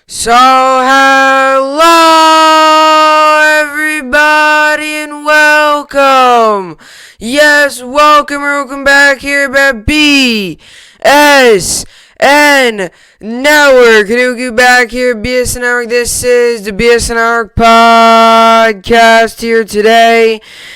So, hello everybody and welcome. Yes, welcome back here at BSN Network. Keanu back here at BSN Network. This is the BSN Network podcast here today.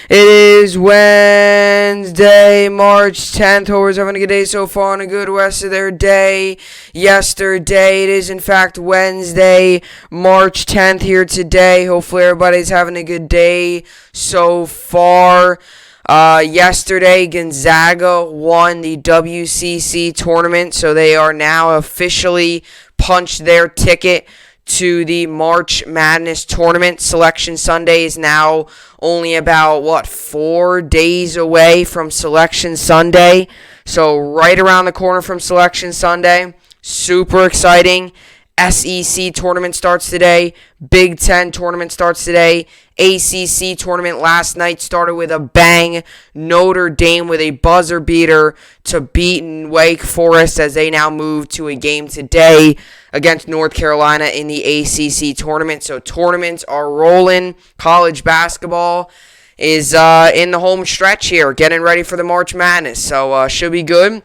It is Wednesday, March 10th. Hope everyone's having a good day so far and a good rest of their day. Yesterday, it is in fact Wednesday, March 10th here today. Hopefully everybody's having a good day so far. Yesterday, Gonzaga won the WCC tournament, so they are now officially punched their ticket to the March Madness tournament. Selection Sunday is now only about, 4 days away from Selection Sunday. So right around the corner from Selection Sunday. Super exciting. SEC tournament starts today. Big Ten tournament starts today. ACC tournament last night started with a bang. Notre Dame with a buzzer beater to beat Wake Forest as they now move to a game today against North Carolina in the ACC tournament. So tournaments are rolling. College basketball is in the home stretch here, getting ready for the March Madness. So should be good.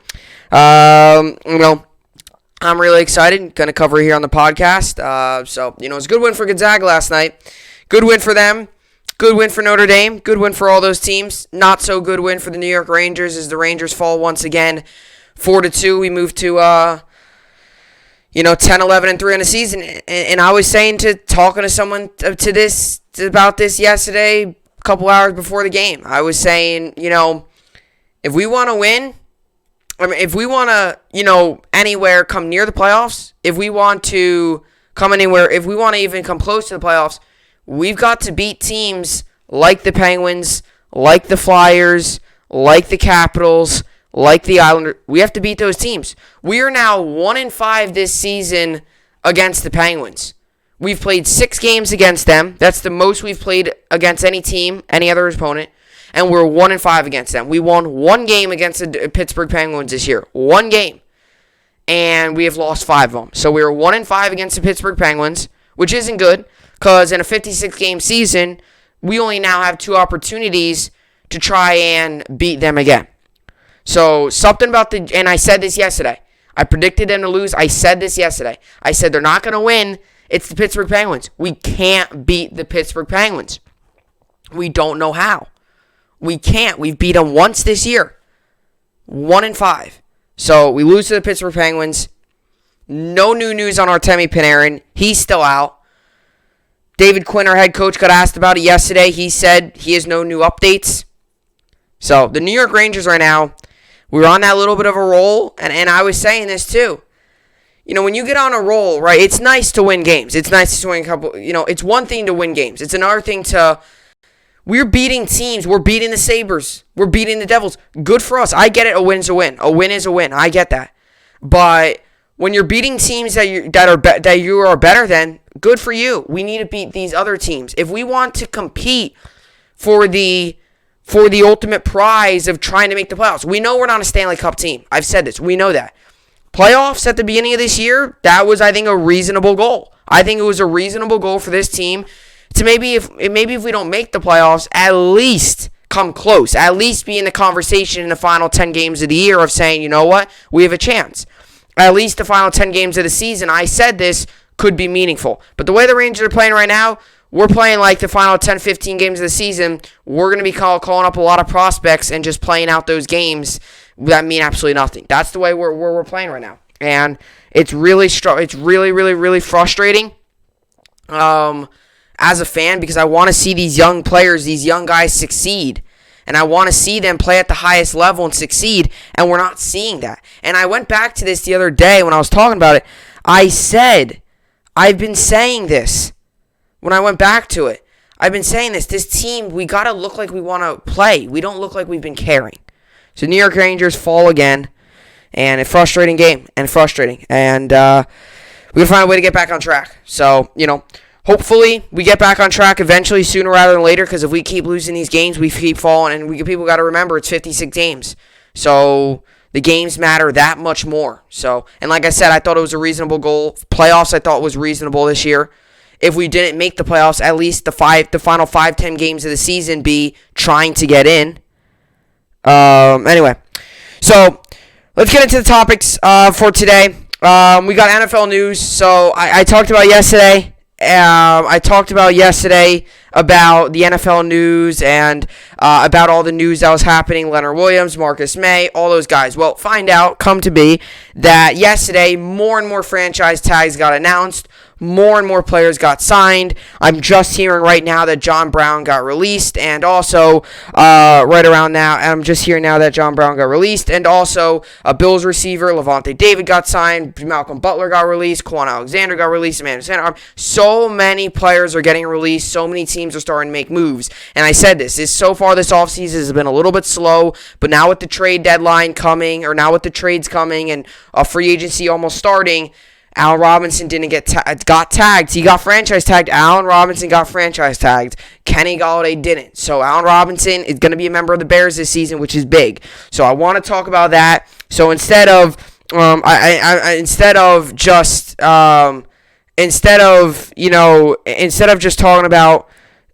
I'm really excited. Going to cover it here on the podcast. It's a good win for Gonzaga last night. Good win for them. Good win for Notre Dame. Good win for all those teams. Not so good win for the New York Rangers as the Rangers fall once again 4-2. We move to 10-11-3 in the season. And I was talking to someone about this yesterday, a couple hours before the game. I was saying, if we want to win, if we want to, anywhere come near the playoffs, if we want to come anywhere, if we want to even come close to the playoffs, we've got to beat teams like the Penguins, like the Flyers, like the Capitals, like the Islanders. We have to beat those teams. We are now 1-5 this season against the Penguins. We've played 6 games against them. That's the most we've played against any team, any other opponent. And we're 1-5 against them. We won 1 game against the Pittsburgh Penguins this year. 1 game. And we have lost 5 of them. So we were 1-5 against the Pittsburgh Penguins, which isn't good, because in a 56-game season, we only now have 2 opportunities to try and beat them again. So something about and I said this yesterday. I predicted them to lose. I said this yesterday. I said they're not going to win. It's the Pittsburgh Penguins. We can't beat the Pittsburgh Penguins. We don't know how. We can't. We've beat them once this year. 1-5. So we lose to the Pittsburgh Penguins. No new news on Artemi Panarin. He's still out. David Quinn, our head coach, got asked about it yesterday. He said he has no new updates. So the New York Rangers right now, we're on that little bit of a roll. And I was saying this too. When you get on a roll, right, it's nice to win games. It's nice to win a couple. It's one thing to win games. It's another thing to... We're beating teams. We're beating the Sabres. We're beating the Devils. Good for us. I get it. A win's a win. A win is a win. I get that. But when you're beating teams that you are better than, good for you. We need to beat these other teams. If we want to compete for the ultimate prize of trying to make the playoffs, we know we're not a Stanley Cup team. I've said this. We know that. Playoffs at the beginning of this year, that was, I think, a reasonable goal. I think it was a reasonable goal for this team to maybe if we don't make the playoffs, at least come close. At least be in the conversation in the final 10 games of the year of saying, you know what, we have a chance. At least the final 10 games of the season, I said this, could be meaningful. But the way the Rangers are playing right now, we're playing like the final 10, 15 games of the season. We're going to be calling up a lot of prospects and just playing out those games that mean absolutely nothing. That's the way we're playing right now. And it's really frustrating. As a fan, because I want to see these young players, these young guys succeed. And I want to see them play at the highest level and succeed. And we're not seeing that. And I went back to this the other day when I was talking about it. I said, I've been saying this. When I went back to it, I've been saying this. This team, we got to look like we want to play. We don't look like we've been caring. So New York Rangers fall again. And a frustrating game. And frustrating. And we got to find a way to get back on track. So, hopefully, we get back on track eventually, sooner rather than later, because if we keep losing these games, we keep falling, and people got to remember it's 56 games. So The games matter that much more. So, and like I said, I thought it was a reasonable goal. Playoffs, I thought was reasonable this year. If we didn't make the playoffs, at least the final 5-10 games of the season be trying to get in. Anyway, so let's get into the topics for today. We got NFL news. So I talked about yesterday. About the NFL news and about all the news that was happening. Leonard Williams, Marcus May, all those guys. Well, come to be that yesterday more and more franchise tags got announced. More and more players got signed. I'm just hearing right now that John Brown got released, and also and also a Bills receiver, Levante David, got signed. Malcolm Butler got released. Quan Alexander got released. Emmanuel Sanders. So many players are getting released. So many teams are starting to make moves. And I said this so far this offseason has been a little bit slow, but now with the trade deadline coming, or now with the trades coming and free agency almost starting, Allen Robinson got tagged. He got franchise tagged. Allen Robinson got franchise tagged. Kenny Golladay didn't. So Allen Robinson is going to be a member of the Bears this season, which is big. So I want to talk about that. So instead of just talking about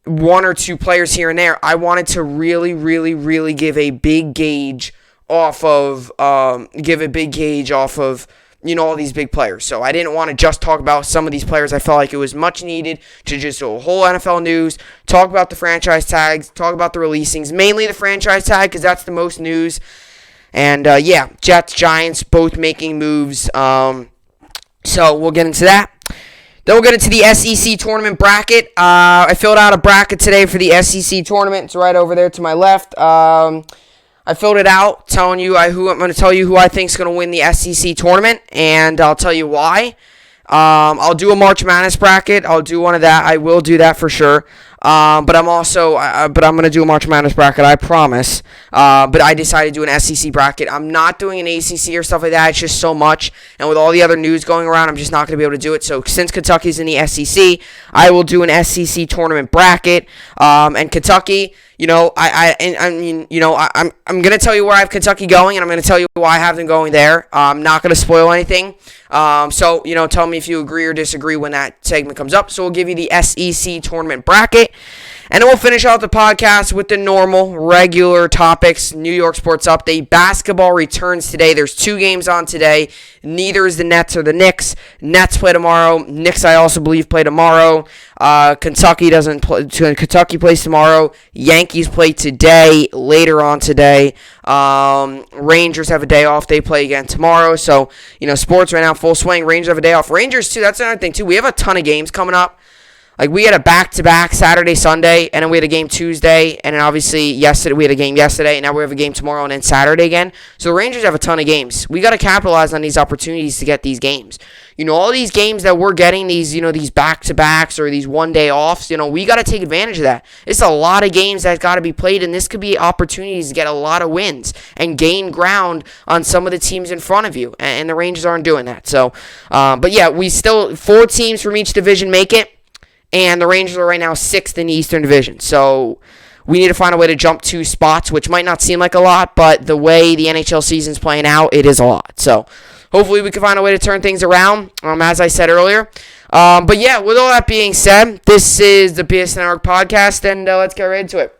one or two players here and there, I wanted to really, really, really give a big gauge off of all these big players. So I didn't want to just talk about some of these players. I felt like it was much needed to just do a whole NFL news, talk about the franchise tags, talk about the releasings, mainly the franchise tag because that's the most news. And Jets, Giants, both making moves. So we'll get into that. Then we'll get into the SEC tournament bracket. I filled out a bracket today for the SEC tournament. It's right over there to my left. I filled it out, I'm going to tell you who I think is going to win the SEC tournament, and I'll tell you why. I'll do a March Madness bracket. I'll do one of that. I will do that for sure. But I'm going to do a March Madness bracket, I promise. But I decided to do an SEC bracket. I'm not doing an ACC or stuff like that. It's just so much. And with all the other news going around, I'm just not going to be able to do it. So since Kentucky's in the SEC, I will do an SEC tournament bracket. And Kentucky, I'm going to tell you where I have Kentucky going, and I'm going to tell you why I have them going there. I'm not going to spoil anything. So tell me if you agree or disagree when that segment comes up. So we'll give you the SEC tournament bracket. And then we'll finish out the podcast with the normal, regular topics. New York Sports Update. Basketball returns today. There's 2 games on today. Neither is the Nets or the Knicks. Nets play tomorrow. Knicks, I also believe, play tomorrow. Kentucky doesn't play. Kentucky plays tomorrow. Yankees play today, later on today. Rangers have a day off. They play again tomorrow. So, sports right now, full swing. Rangers have a day off. Rangers, too. That's another thing, too. We have a ton of games coming up. Like, we had a back-to-back Saturday, Sunday, and then we had a game Tuesday, and then obviously yesterday we had a game yesterday, and now we have a game tomorrow and then Saturday again. So the Rangers have a ton of games. We got to capitalize on these opportunities to get these games. All these games that we're getting, these back-to-backs or these one-day offs, we got to take advantage of that. It's a lot of games that got to be played, and this could be opportunities to get a lot of wins and gain ground on some of the teams in front of you, and the Rangers aren't doing that. So, but yeah, we still, 4 teams from each division make it. And the Rangers are right now 6th in the Eastern Division. So we need to find a way to jump 2 spots, which might not seem like a lot, but the way the NHL season's playing out, it is a lot. So hopefully we can find a way to turn things around, as I said earlier. But yeah, with all that being said, this is the BSN podcast, and let's get right into it.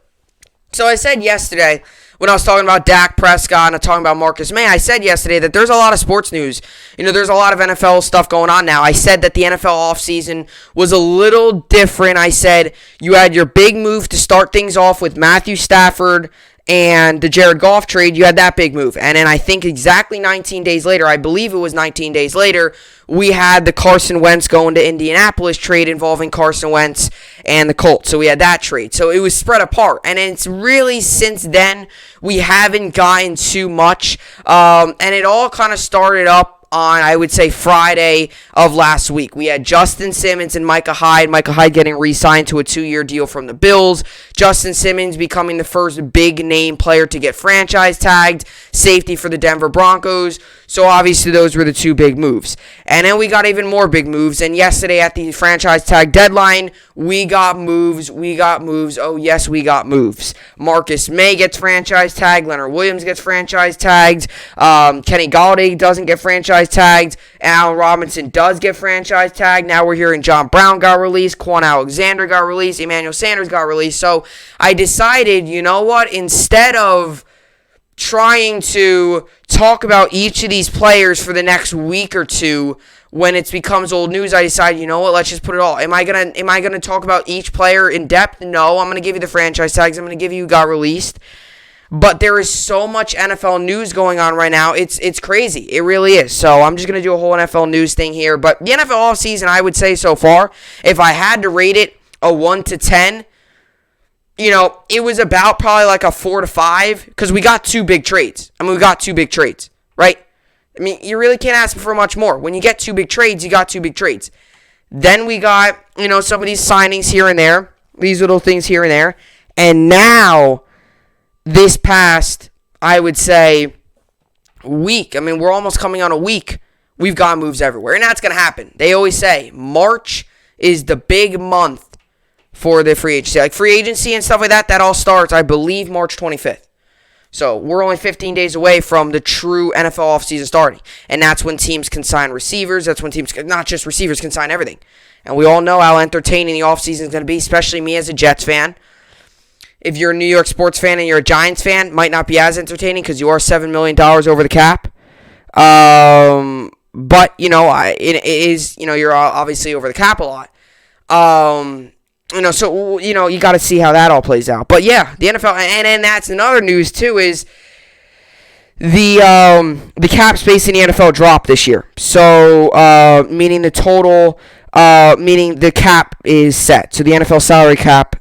So I said yesterday, when I was talking about Dak Prescott and I'm talking about Marcus May, I said yesterday that there's a lot of sports news. There's a lot of NFL stuff going on now. I said that the NFL offseason was a little different. I said you had your big move to start things off with Matthew Stafford and the Jared Goff trade. You had that big move. And then I think exactly 19 days later, I believe it was 19 days later, we had the Carson Wentz going to Indianapolis trade involving Carson Wentz and the Colts. So we had that trade. So it was spread apart. And it's really, since then, we haven't gotten too much. And it all kind of started up on, I would say, Friday of last week. We had Justin Simmons and Micah Hyde. Micah Hyde getting re-signed to a 2-year deal from the Bills. Justin Simmons becoming the first big-name player to get franchise tagged. Safety for the Denver Broncos. So obviously those were the two big moves. And then we got even more big moves. And yesterday at the franchise tag deadline, we got moves. Oh, yes, we got moves. Marcus May gets franchise tagged. Leonard Williams gets franchise tagged. Kenny Golladay doesn't get franchise tagged. Allen Robinson does get franchise tagged. Now we're hearing John Brown got released. Quan Alexander got released. Emmanuel Sanders got released. So I decided, you know what? Instead of trying to talk about each of these players for the next week or two when it becomes old news, I decided, you know what, let's just put it all. Am I gonna talk about each player in depth? No, I'm gonna give you the franchise tags. I'm gonna give you who got released. But there is so much NFL news going on right now. It's crazy. It really is. So I'm just gonna do a whole NFL news thing here. But the NFL offseason, I would say so far, if I had to rate it a 1 to 10, you know, it was about probably like a 4 to 5 because we got two big trades. We got two big trades, right? I mean, you really can't ask for much more. When you get two big trades, you got two big trades. Then we got, you know, some of these signings here and there, these little things here and there. And now, this past, I would say, week, I mean, we're almost coming on a week, we've got moves everywhere. And that's going to happen. They always say March is the big month for the free agency. Like free agency and stuff like that, that all starts, I believe, March 25th. So we're only 15 days away from the true NFL offseason starting. And that's when teams can sign receivers. That's when teams, not just receivers, can sign everything. And we all know how entertaining the offseason is going to be, especially me as a Jets fan. If you're a New York sports fan and you're a Giants fan, might not be as entertaining because you are $7 million over the cap. But, you know, it is, you know, you're obviously over the cap a lot. You know, so, you know, you got to see how that all plays out. But, yeah, the NFL, and that's another news, too, is the cap space in the NFL dropped this year. So, meaning the total, meaning the cap is set. So, the NFL salary cap,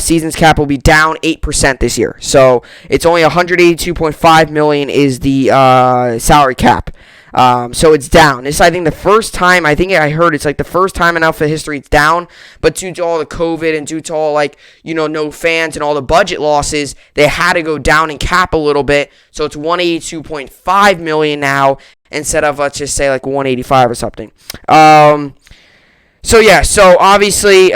season's cap will be down 8% this year. So, it's only $182.5 million is the salary cap. So it's down. It's, I think, the first time, I think I heard it's like the first time in NFL history it's down, but due to all the COVID and due to all, like, you know, no fans and all the budget losses, they had to go down in cap a little bit. So it's $182.5 million now instead of, let's just say, like 185 or something. So yeah, so obviously, you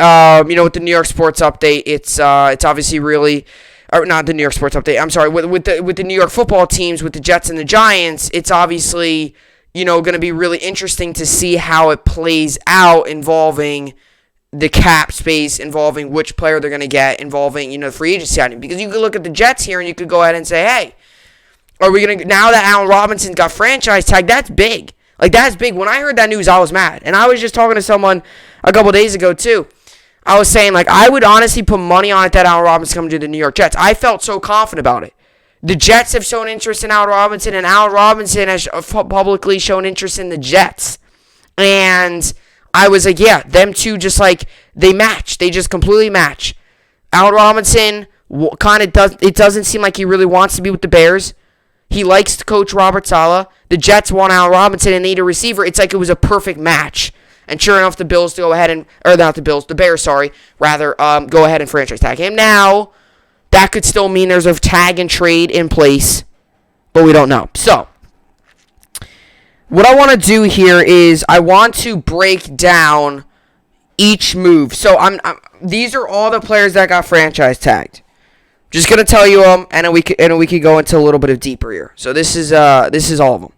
know, with the New York Sports Update, it's obviously really, or not the New York Sports Update, I'm sorry, with the New York football teams, with the Jets and the Giants, it's obviously, you know, going to be really interesting to see how it plays out involving the cap space, involving which player they're going to get, involving, you know, free agency signing. Because you could look at the Jets here and you could go ahead and say, hey, are we going to, now that Allen Robinson got franchise tag, that's big. Like, that's big. When I heard that news, I was mad. And I was just talking to someone a couple days ago, too. I was saying, like, I would honestly put money on it that Allen Robinson coming to the New York Jets. I felt so confident about it. The Jets have shown interest in Allen Robinson, and Allen Robinson has publicly shown interest in the Jets. And I was like, yeah, them two just, like, they match. They just completely match. Allen Robinson kind of doesn't seem like he really wants to be with the Bears. He likes to coach Robert Saleh. The Jets want Allen Robinson and need a receiver. It's like it was a perfect match. And sure enough, the Bills go ahead and, or not the Bills, the Bears, sorry, rather, go ahead and franchise tag him. Now, that could still mean there's a tag and trade in place, but we don't know. So, what I want to do here is I want to break down each move. So, these are all the players that got franchise tagged. Just gonna tell you them, and then we could go into a little bit of deeper here. So this is all of them.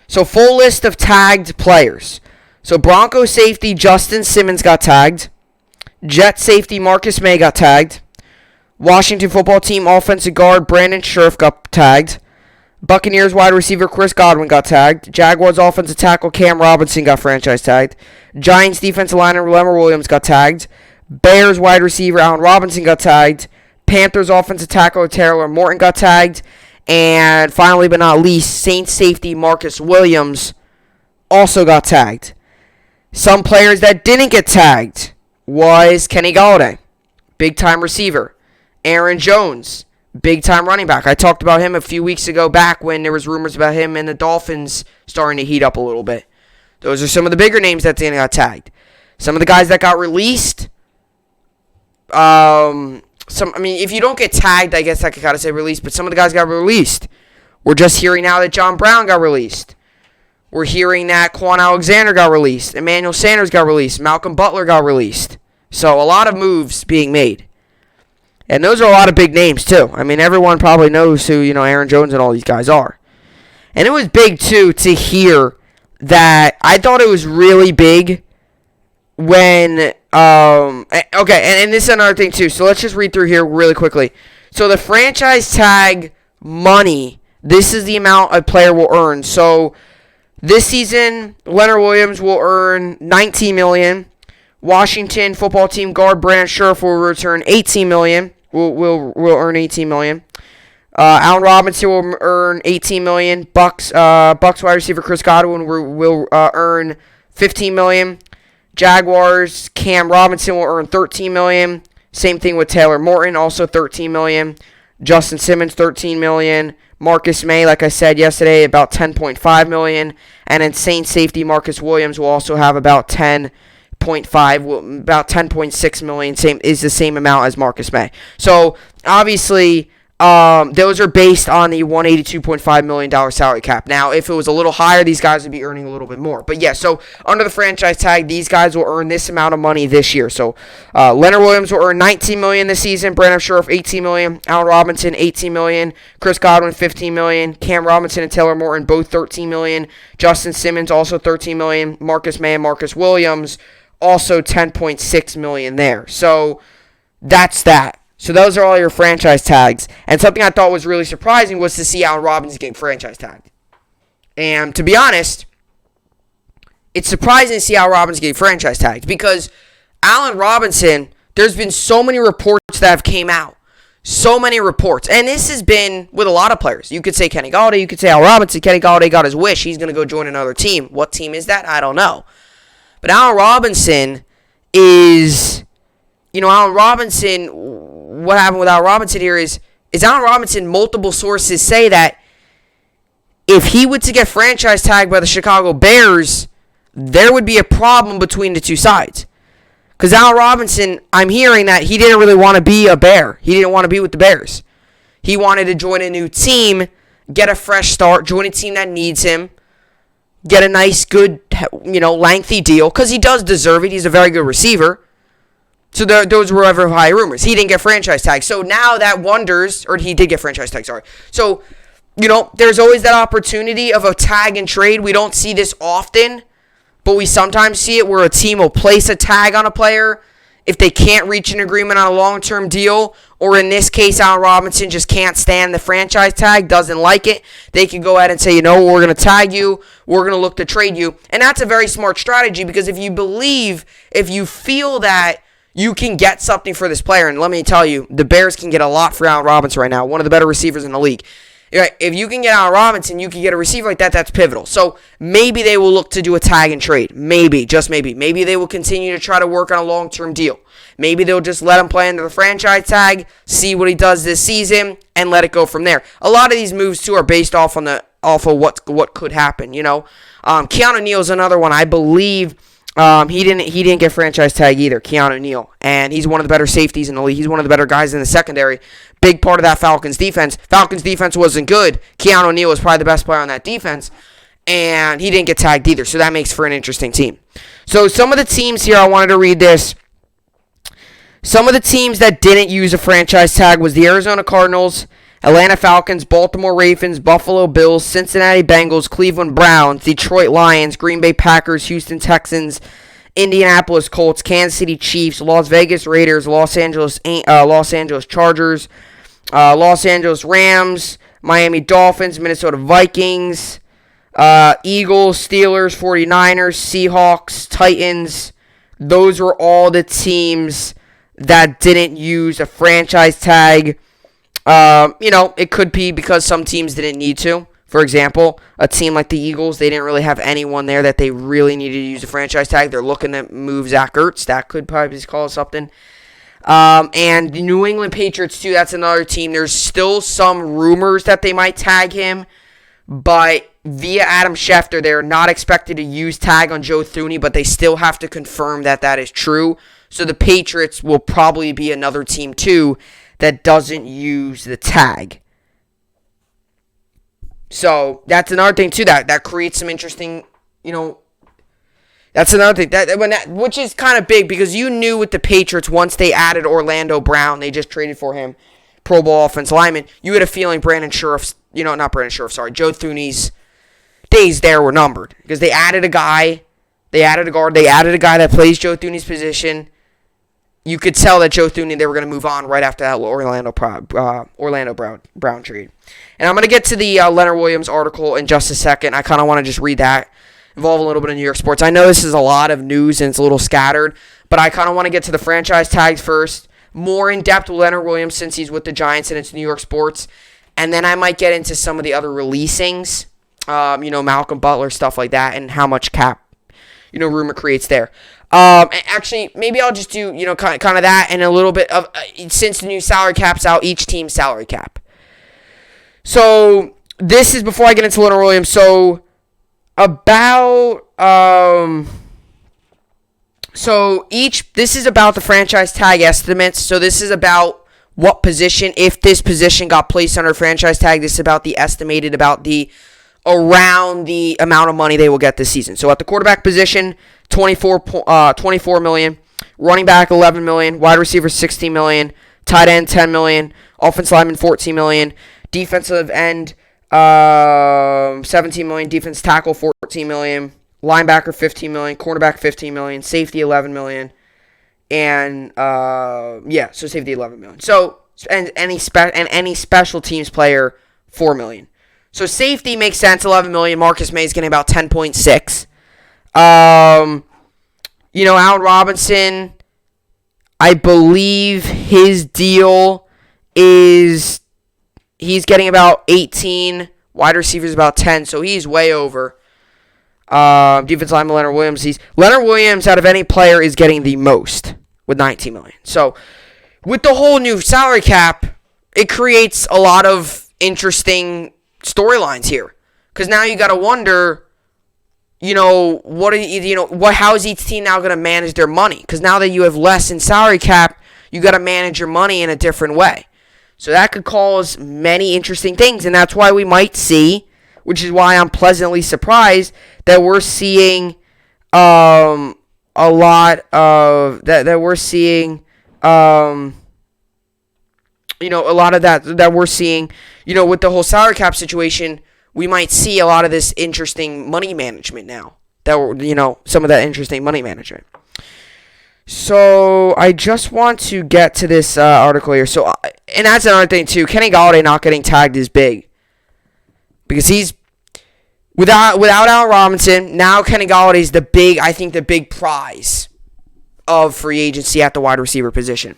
So full list of tagged players. So Broncos safety Justin Simmons got tagged. Jets safety Marcus May got tagged. Washington football team offensive guard Brandon Scherf got tagged. Buccaneers wide receiver Chris Godwin got tagged. Jaguars offensive tackle Cam Robinson got franchise tagged. Giants defensive lineman Leonard Williams got tagged. Bears wide receiver Allen Robinson got tagged. Panthers offensive tackle Taylor Morton got tagged. And finally but not least, Saints safety Marcus Williams also got tagged. Some players that didn't get tagged was Kenny Golladay, big-time receiver. Aaron Jones, big-time running back. I talked about him a few weeks ago back when there was rumors about him and the Dolphins starting to heat up a little bit. Those are some of the bigger names that didn't got tagged. Some of the guys that got released, if you don't get tagged, I guess I could kind of say released, but some of the guys got released We're just hearing now that John Brown got released. We're hearing that Quan Alexander got released. Emmanuel Sanders got released. Malcolm Butler got released. So a lot of moves being made. And those are a lot of big names, too. I mean, everyone probably knows who, Aaron Jones and all these guys are. And it was big, too, to hear that. I thought it was really big when, okay, and this is another thing, too. So let's just read through here really quickly. So the franchise tag money, this is the amount a player will earn. So this season, Leonard Williams will earn $19 million. Washington football team guard Brandon Scherf will return $18 million. Will earn $18 million. Allen Robinson will earn $18 million. Bucks wide receiver Chris Godwin will earn $15 million. Jaguars Cam Robinson will earn $13 million. Same thing with Taylor Morton, also $13 million. Justin Simmons $13 million. Marcus May, like I said yesterday, about $10.5 million. And insane safety Marcus Williams will also have about $10.6 million. Is the same amount as Marcus May. So obviously, those are based on the $182.5 million salary cap. Now, if it was a little higher, these guys would be earning a little bit more. But yeah, so under the franchise tag, these guys will earn this amount of money this year. So Leonard Williams will earn $19 million this season. Brandon Scherf $18 million. Allen Robinson $18 million. Chris Godwin $15 million. Cam Robinson and Taylor Morton both $13 million. Justin Simmons also $13 million. Marcus May and Marcus Williams also $10.6 million there. So that's that. So those are all your franchise tags. And something I thought was really surprising was to see Allen Robinson get franchise tagged. And to be honest, it's surprising to see Allen Robinson get franchise tagged because Allen Robinson, there's been so many reports that have came out. So many reports. And this has been with a lot of players. You could say Kenny Galladay. You could say Allen Robinson. Kenny Galladay got his wish. He's going to go join another team. What team is that? I don't know. But Allen Robinson is, Allen Robinson, what happened with Allen Robinson here is Allen Robinson, multiple sources say that if he were to get franchise tagged by the Chicago Bears, there would be a problem between the two sides. Because Allen Robinson, I'm hearing that he didn't really want to be a Bear. He didn't want to be with the Bears. He wanted to join a new team, get a fresh start, join a team that needs him, get a nice, good, lengthy deal, because he does deserve it. He's a very good receiver. So those were ever high rumors. He didn't get franchise tag. So now that wonders, or he did get franchise tag, sorry. So, there's always that opportunity of a tag and trade. We don't see this often, but we sometimes see it where a team will place a tag on a player if they can't reach an agreement on a long-term deal, or in this case, Allen Robinson just can't stand the franchise tag, doesn't like it. They can go ahead and say, we're going to tag you, we're going to look to trade you. And that's a very smart strategy because if you feel that you can get something for this player, and let me tell you, the Bears can get a lot for Allen Robinson right now, one of the better receivers in the league. If you can get Allen Robinson, you can get a receiver like that, that's pivotal. So maybe they will look to do a tag and trade. Maybe, just maybe. Maybe they will continue to try to work on a long-term deal. Maybe they'll just let him play under the franchise tag, see what he does this season, and let it go from there. A lot of these moves, too, are based off of what could happen, Keanu Neal is another one. I believe he didn't get franchise tag either, Keanu Neal. And he's one of the better safeties in the league. He's one of the better guys in the secondary. Big part of that Falcons defense. Falcons defense wasn't good. Keanu Neal was probably the best player on that defense. And he didn't get tagged either. So that makes for an interesting team. So some of the teams here, I wanted to read this. Some of the teams that didn't use a franchise tag was the Arizona Cardinals, Atlanta Falcons, Baltimore Ravens, Buffalo Bills, Cincinnati Bengals, Cleveland Browns, Detroit Lions, Green Bay Packers, Houston Texans, Indianapolis Colts, Kansas City Chiefs, Las Vegas Raiders, Los Angeles Chargers, Los Angeles Rams, Miami Dolphins, Minnesota Vikings, Eagles, Steelers, 49ers, Seahawks, Titans. Those were all the teams that didn't use a franchise tag. It could be because some teams didn't need to. For example, a team like the Eagles, they didn't really have anyone there that they really needed to use a franchise tag. They're looking to move Zach Ertz. That could probably call something. And the New England Patriots, too, that's another team. There's still some rumors that they might tag him, but via Adam Schefter, they're not expected to use tag on Joe Thuney, but they still have to confirm that is true. So the Patriots will probably be another team, too, that doesn't use the tag. So that's another thing too that creates some interesting, that's another thing which is kind of big because you knew with the Patriots once they added Orlando Brown, they just traded for him, Pro Bowl offensive lineman. You had a feeling Joe Thuney's days there were numbered because they added a guy, they added a guard, they added a guy that plays Joe Thuney's position. You could tell that Joe Thuney, they were going to move on right after that Orlando Brown trade. And I'm going to get to the Leonard Williams article in just a second. I kind of want to just read that, involve a little bit of New York sports. I know this is a lot of news and it's a little scattered, but I kind of want to get to the franchise tags first. More in depth with Leonard Williams since he's with the Giants and it's New York sports. And then I might get into some of the other releasings, Malcolm Butler, stuff like that, and how much cap, room it creates there. Actually, maybe I'll just do, kind of that and a little bit of, since the new salary cap's out, each team's salary cap. So, this is before I get into Leonard Williams. So, this is about the franchise tag estimates. So, this is about what position, if this position got placed under franchise tag, this is about the estimated, around the amount of money they will get this season. So, at the quarterback position, $24 million, running back $11 million, wide receiver $16 million, tight end $10 million, offensive lineman $14 million, defensive end $17 million, defense tackle $14 million, linebacker $15 million, cornerback $15 million, safety $11 million, and so safety $11 million. So and any special teams player $4 million. So safety makes sense, $11 million. Marcus May is getting about 10.6. Allen Robinson, I believe his deal is he's getting about 18. Wide receivers about 10, so he's way over. Defensive lineman Leonard Williams. Leonard Williams, out of any player, is getting the most with $19 million. So with the whole new salary cap, it creates a lot of interesting storylines here. Because now you got to wonder, how is each team now going to manage their money? Because now that you have less in salary cap, you got to manage your money in a different way. So that could cause many interesting things, and that's why we might see, which is why I'm pleasantly surprised that we're seeing a lot of that we're seeing a lot of that we're seeing, with the whole salary cap situation. We might see a lot of this interesting money management now. Some of that interesting money management. So, I just want to get to this article here. So, and that's another thing, too. Kenny Golladay not getting tagged is big. Because he's, without Allen Robinson, now Kenny Galladay's the big prize of free agency at the wide receiver position.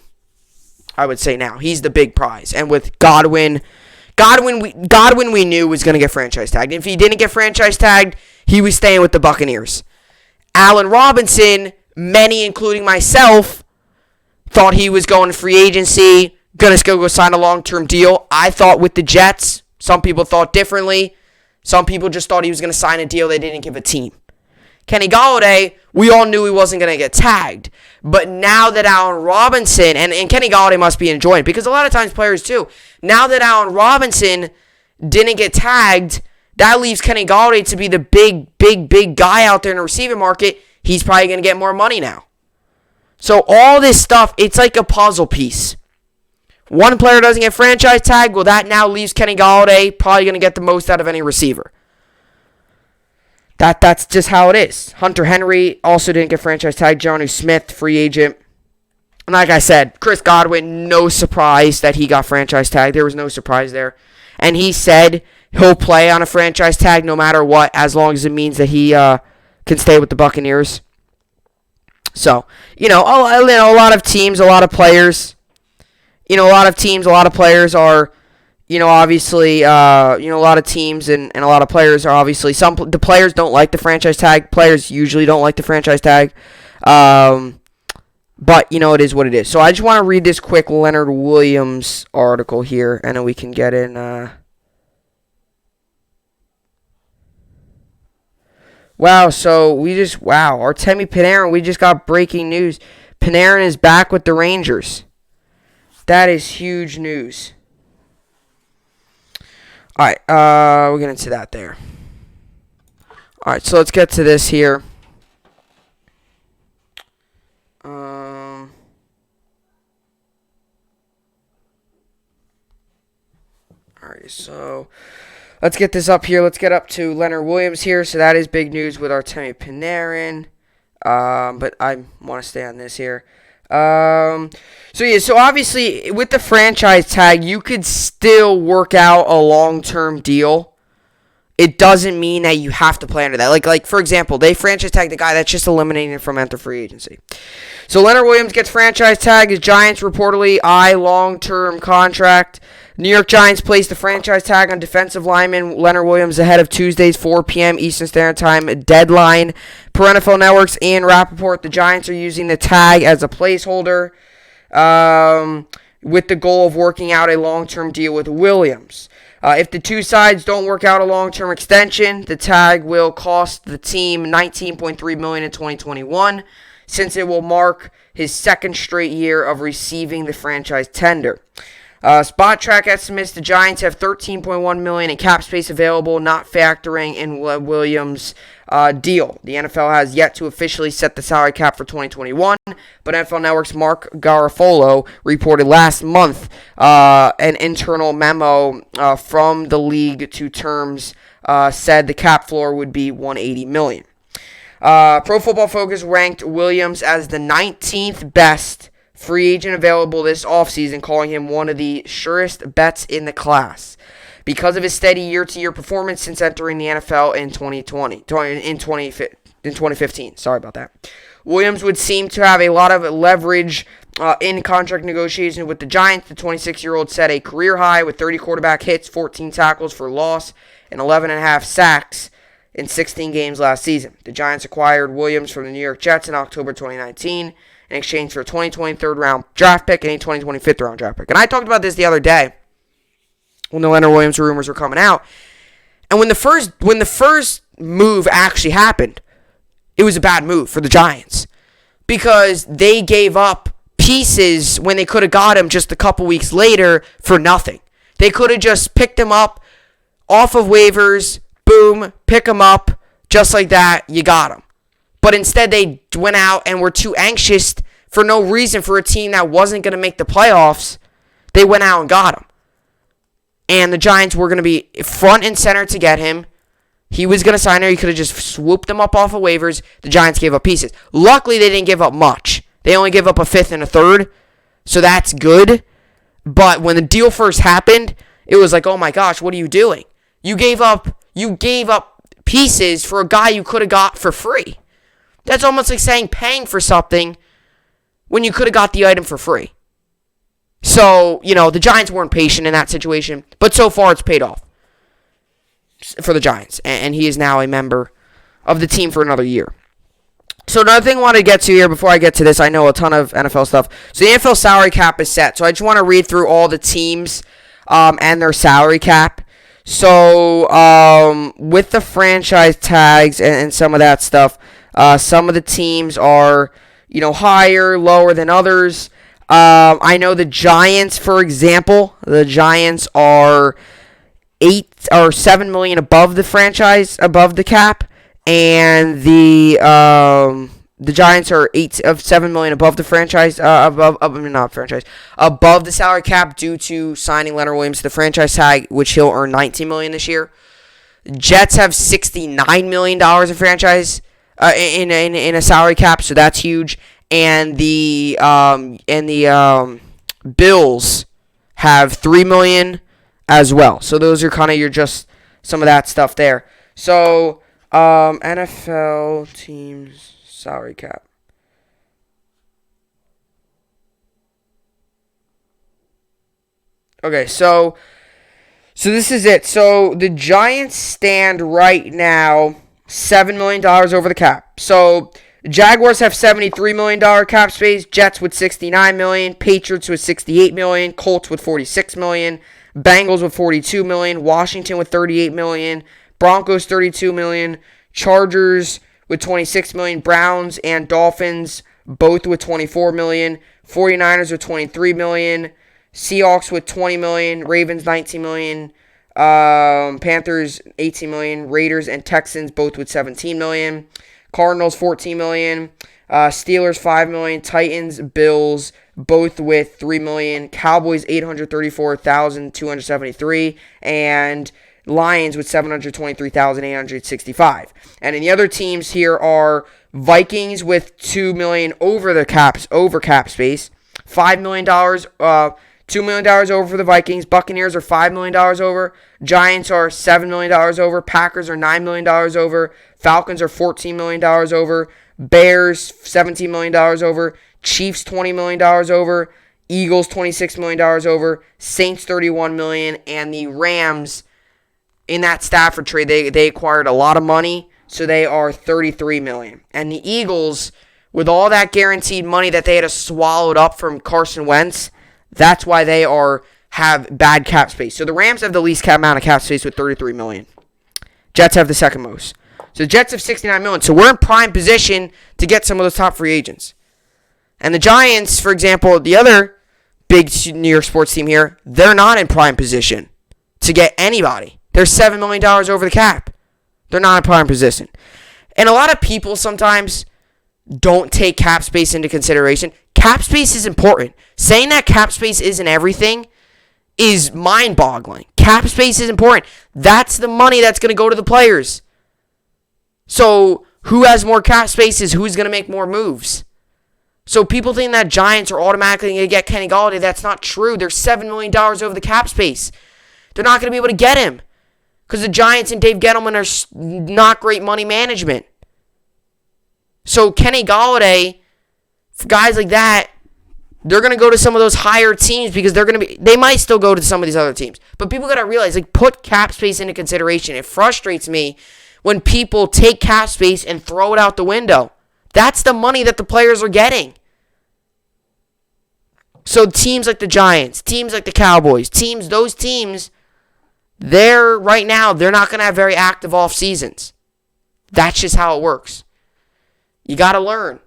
I would say now. He's the big prize. And with Godwin we knew was going to get franchise tagged. If he didn't get franchise tagged, he was staying with the Buccaneers. Allen Robinson, many, including myself, thought he was going to free agency, going to go sign a long-term deal. I thought with the Jets. Some people thought differently. Some people just thought he was going to sign a deal they didn't give a team. Kenny Golladay, we all knew he wasn't going to get tagged. But now that Allen Robinson, and Kenny Golladay must be enjoying it, because a lot of times players too, now that Allen Robinson didn't get tagged, that leaves Kenny Golladay to be the big guy out there in the receiving market. He's probably going to get more money now. So all this stuff, it's like a puzzle piece. One player doesn't get franchise tagged, well, that now leaves Kenny Golladay probably going to get the most out of any receiver. That's just how it is. Hunter Henry also didn't get franchise tag. Jonnu Smith, free agent. And like I said, Chris Godwin, no surprise that he got franchise tag. There was no surprise there. And he said he'll play on a franchise tag no matter what, as long as it means that he can stay with the Buccaneers. So, a lot of teams, a lot of players, a lot of players are, obviously, a lot of teams and a lot of players are obviously, the players don't like the franchise tag. Players usually don't like the franchise tag. But, it is what it is. So I just want to read this quick Leonard Williams article here, and then we can get in. Wow, so Artemi Panarin, we just got breaking news. Panarin is back with the Rangers. That is huge news. All right, we'll get into that there. All right, so let's get to this here. All right, so let's get this up here. Let's get up to Leonard Williams here. So that is big news with Artemi Panarin. But I want to stay on this here. So obviously with the franchise tag, you could still work out a long-term deal. It doesn't mean that you have to play under that. Like for example, they franchise tag the guy that's just eliminated from enter free agency. So Leonard Williams gets franchise tag. His Giants reportedly eye long-term contract. New York Giants placed the franchise tag on defensive lineman Leonard Williams ahead of Tuesday's 4 p.m. Eastern Standard Time deadline. Per NFL Network's Ian Rappaport, the Giants are using the tag as a placeholder with the goal of working out a long-term deal with Williams. If the two sides don't work out a long-term extension, the tag will cost the team $19.3 million in 2021, since it will mark his second straight year of receiving the franchise tender. Spot Track estimates the Giants have $13.1 million in cap space available, not factoring in Williams' deal. The NFL has yet to officially set the salary cap for 2021, but NFL Network's Mark Garofalo reported last month an internal memo from the league to terms said the cap floor would be $180 million. Pro Football Focus ranked Williams as the 19th best free agent available this offseason, calling him one of the surest bets in the class because of his steady year-to-year performance since entering the NFL in 2015. Sorry about that. Williams would seem to have a lot of leverage in contract negotiations with the Giants. The 26-year-old set a career high with 30 quarterback hits, 14 tackles for loss, and 11.5 sacks in 16 games last season. The Giants acquired Williams from the New York Jets in October 2019 in exchange for a 2020 third-round draft pick and a 2020 fifth-round draft pick. And I talked about this the other day when the Leonard Williams rumors were coming out. And when the first move actually happened, it was a bad move for the Giants because they gave up pieces when they could have got him just a couple weeks later for nothing. They could have just picked him up off of waivers, boom, pick him up, just like that, you got him. But instead, they went out and were too anxious for no reason for a team that wasn't going to make the playoffs. They went out and got him. And the Giants were going to be front and center to get him. He was going to sign there. He could have just swooped them up off of waivers. The Giants gave up pieces. Luckily, they didn't give up much. They only gave up a fifth and a third. So that's good. But when the deal first happened, it was like, oh my gosh, what are you doing? You gave up pieces for a guy you could have got for free. That's almost like saying paying for something when you could have got the item for free. So, the Giants weren't patient in that situation, but so far it's paid off for the Giants, and he is now a member of the team for another year. So another thing I want to get to here before I get to this, I know a ton of NFL stuff. So the NFL salary cap is set, so I just want to read through all the teams and their salary cap. So with the franchise tags and some of that stuff, some of the teams are, higher, lower than others. I know the Giants, for example, the Giants are $7 million above the franchise, above the cap, and the Giants are $7 million above the franchise, above the salary cap due to signing Leonard Williams to the franchise tag, which he'll earn $19 million this year. Jets have $69 million in franchise. In a salary cap, so that's huge, and the Bills have $3 million as well. So those are kind of just some of that stuff there. So NFL teams salary cap. Okay, so this is it. So the Giants stand right now $7 million over the cap. So Jaguars have $73 million cap space. Jets with $69 million. Patriots with $68 million. Colts with $46 million. Bengals with $42 million. Washington with $38 million. Broncos $32 million. Chargers with $26 million. Browns and Dolphins both with $24 million. 49ers with $23 million. Seahawks with $20 million. Ravens $19 million. Panthers, 18 million. Raiders and Texans both with 17 million. Cardinals, 14 million. Steelers, 5 million. Titans, Bills, both with 3 million. Cowboys, 834,273. And Lions with 723,865. And in the other teams here are Vikings with 2 million over cap space. $5 million, $2 million over for the Vikings. Buccaneers are $5 million over. Giants are $7 million over. Packers are $9 million over. Falcons are $14 million over. Bears, $17 million over. Chiefs, $20 million over. Eagles, $26 million over. Saints, $31 million. And the Rams, in that Stafford trade, they acquired a lot of money, so they are $33 million. And the Eagles, with all that guaranteed money that they had to swallowed up from Carson Wentz, that's why they have bad cap space. So the Rams have the least amount of cap space with $33 million. Jets have the second most. So the Jets have $69 million. So we're in prime position to get some of those top free agents. And the Giants, for example, the other big New York sports team here, they're not in prime position to get anybody. They're $7 million over the cap. They're not in prime position. And a lot of people sometimes don't take cap space into consideration. Cap space is important. Saying that cap space isn't everything is mind-boggling. Cap space is important. That's the money that's going to go to the players. So who has more cap space is who's going to make more moves. So people think that Giants are automatically going to get Kenny Golladay. That's not true. They're $7 million over the cap space. They're not going to be able to get him because the Giants and Dave Gettleman are not great money management. So Kenny Golladay, for guys like that, they're going to go to some of those higher teams because they might still go to some of these other teams. But people got to realize, put cap space into consideration. It frustrates me when people take cap space and throw it out the window. That's the money that the players are getting. So teams like the Giants, teams like the Cowboys, those teams, right now, they're not going to have very active off seasons. That's just how it works. You got to learn.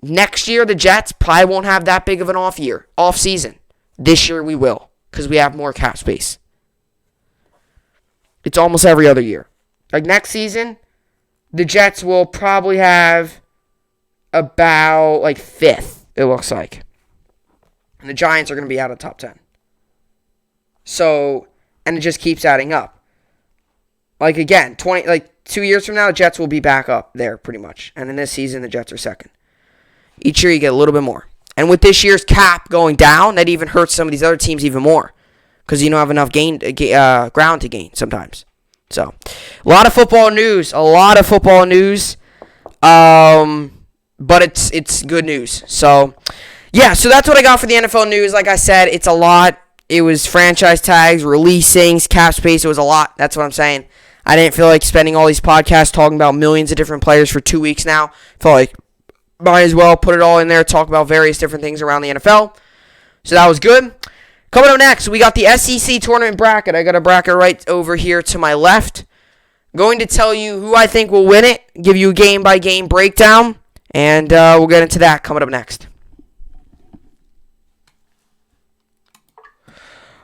Next year, the Jets probably won't have that big of an off season. This year we will, because we have more cap space. It's almost every other year. Next season, the Jets will probably have about 5th, it looks like. And the Giants are going to be out of top 10. So, and it just keeps adding up. Again, 2 years from now, the Jets will be back up there pretty much. And in this season, the Jets are second. Each year, you get a little bit more. And with this year's cap going down, that even hurts some of these other teams even more. Because you don't have enough ground to gain sometimes. So, a lot of football news. But it's good news. So, yeah, so that's what I got for the NFL news. Like I said, it's a lot. It was franchise tags, releasings, cap space. It was a lot. That's what I'm saying. I didn't feel like spending all these podcasts talking about millions of different players for 2 weeks now. Felt like might as well put it all in there, talk about various different things around the NFL. So that was good. Coming up next, we got the SEC tournament bracket. I got a bracket right over here to my left. I'm going to tell you who I think will win it, give you a game-by-game breakdown, and we'll get into that coming up next.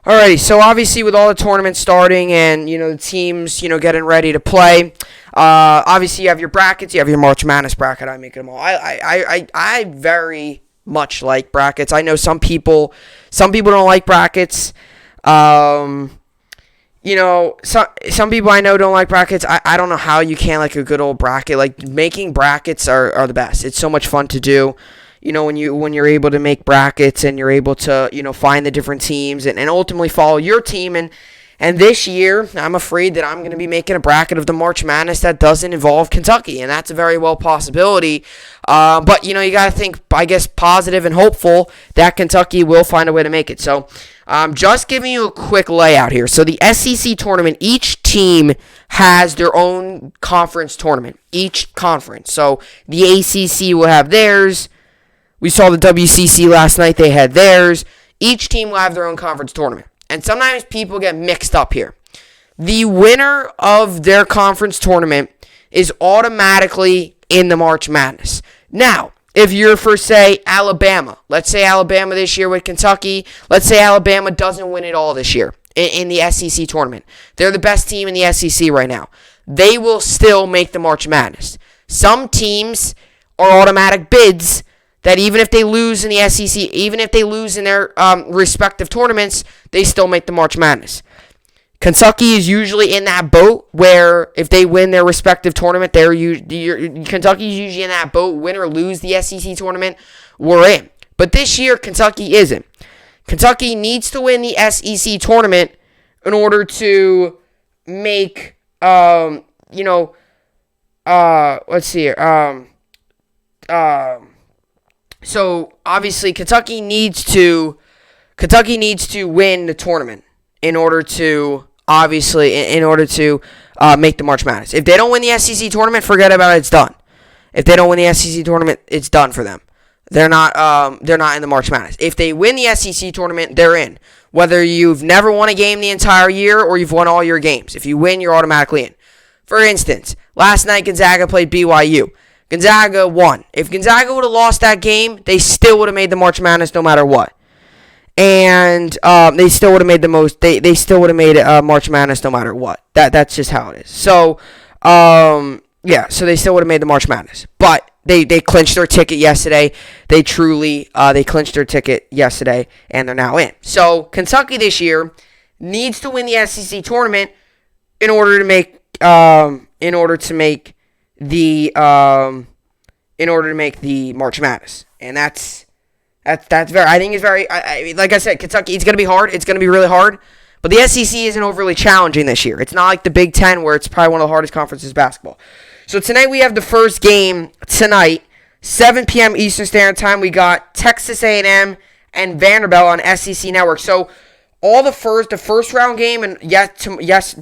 Alrighty, so obviously with all the tournaments starting and, the teams, getting ready to play, obviously you have your brackets, you have your March Madness bracket. I make them all. I very much like brackets. I know some people don't like brackets. Some people I know don't like brackets. I don't know how you can't like a good old bracket. Making brackets are the best. It's so much fun to do. When you're able to make brackets and you're able to, find the different teams and ultimately follow your team. And this year, I'm afraid that I'm going to be making a bracket of the March Madness that doesn't involve Kentucky. And that's a very well possibility. But, you got to think, I guess, positive and hopeful that Kentucky will find a way to make it. So, just giving you a quick layout here. So, the SEC tournament, each team has their own conference tournament. Each conference. So, the ACC will have theirs. We saw the WCC last night. They had theirs. Each team will have their own conference tournament. And sometimes people get mixed up here. The winner of their conference tournament is automatically in the March Madness. Now, if you're for, say, Alabama. Let's say Alabama this year with Kentucky. Let's say Alabama doesn't win it all this year. in the SEC tournament. They're the best team in the SEC right now. They will still make the March Madness. Some teams are automatic bids that even if they lose in the SEC, even if they lose in their respective tournaments, they still make the March Madness. Kentucky is usually in that boat where if they win their respective tournament, Kentucky's usually in that boat. Win or lose the SEC tournament, we're in. But this year, Kentucky isn't. Kentucky needs to win the SEC tournament in order to make, let's see here. So obviously Kentucky needs to win the tournament in order to make the March Madness. If they don't win the SEC tournament, forget about it. It's done. If they don't win the SEC tournament, it's done for them. They're not in the March Madness. If they win the SEC tournament, they're in. Whether you've never won a game the entire year or you've won all your games. If you win, you're automatically in. For instance, last night Gonzaga played BYU. Gonzaga won. If Gonzaga would have lost that game, they still would have made the March Madness no matter what. And they still would have made they still would have made March Madness no matter what. That's just how it is. So, so they still would have made the March Madness. But they clinched their ticket yesterday. They clinched their ticket yesterday, and they're now in. So Kentucky this year needs to win the SEC tournament in order to make the March Madness, and that's very. I think it's very. Like I said, Kentucky. It's gonna be hard. It's gonna be really hard. But the SEC isn't overly challenging this year. It's not like the Big Ten where it's probably one of the hardest conferences in basketball. So tonight we have the first game tonight, 7 p.m. Eastern Standard Time. We got Texas A&M and Vanderbilt on SEC Network. So all the first round game and